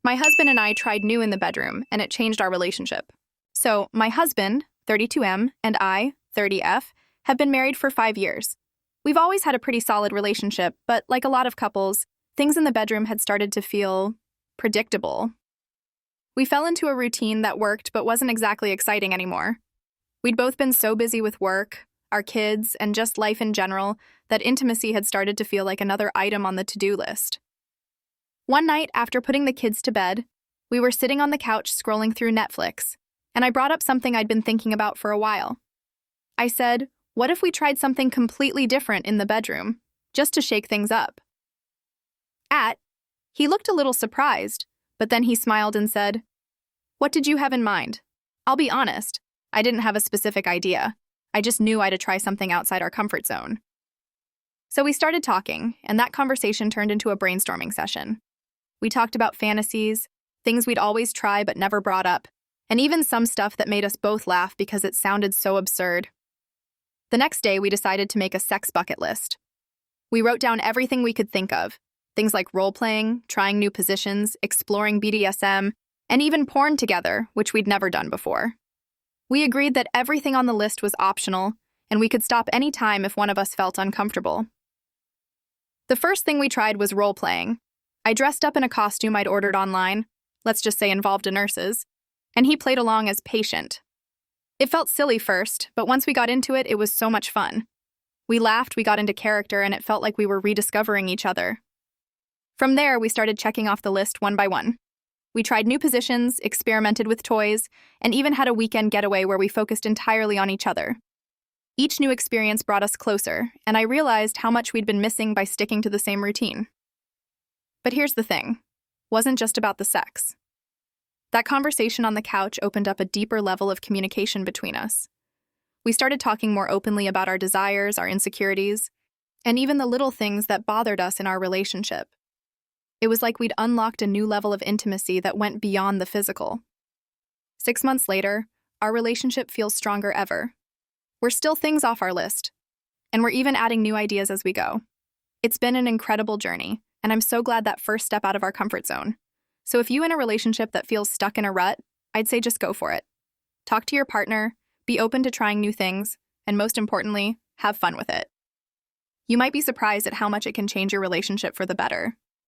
My husband and I tried new in the bedroom, and it changed our relationship. So, my husband, 32M, and I, 30F, have been married for 5 years. We've always had a pretty solid relationship, but like a lot of couples, things in the bedroom had started to feel predictable. We fell into a routine that worked but wasn't exactly exciting anymore. We'd both been so busy with work, our kids, and just life in general that intimacy had started to feel like another item on the to-do list. One night, after putting the kids to bed, we were sitting on the couch scrolling through Netflix, and I brought up something I'd been thinking about for a while. I said, what if we tried something completely different in the bedroom, just to shake things up? He looked a little surprised, but then he smiled and said, what did you have in mind? I'll be honest, I didn't have a specific idea. I just knew I'd try something outside our comfort zone. So we started talking, and that conversation turned into a brainstorming session. We talked about fantasies, things we'd always try but never brought up, and even some stuff that made us both laugh because it sounded so absurd. The next day, we decided to make a sex bucket list. We wrote down everything we could think of, things like role-playing, trying new positions, exploring BDSM, and even porn together, which we'd never done before. We agreed that everything on the list was optional, and we could stop any time if one of us felt uncomfortable. The first thing we tried was role-playing. I dressed up in a costume I'd ordered online, let's just say involved a nurse's, and he played along as patient. It felt silly first, but once we got into it, it was so much fun. We laughed, we got into character, and it felt like we were rediscovering each other. From there, we started checking off the list one by one. We tried new positions, experimented with toys, and even had a weekend getaway where we focused entirely on each other. Each new experience brought us closer, and I realized how much we'd been missing by sticking to the same routine. But here's the thing, wasn't just about the sex. That conversation on the couch opened up a deeper level of communication between us. We started talking more openly about our desires, our insecurities, and even the little things that bothered us in our relationship. It was like we'd unlocked a new level of intimacy that went beyond the physical. 6 months later, our relationship feels stronger ever. We're still things off our list, and we're even adding new ideas as we go. It's been an incredible journey, and I'm so glad that first step out of our comfort zone. So if you're in a relationship that feels stuck in a rut, I'd say just go for it. Talk to your partner, be open to trying new things, and most importantly, have fun with it. You might be surprised at how much it can change your relationship for the better.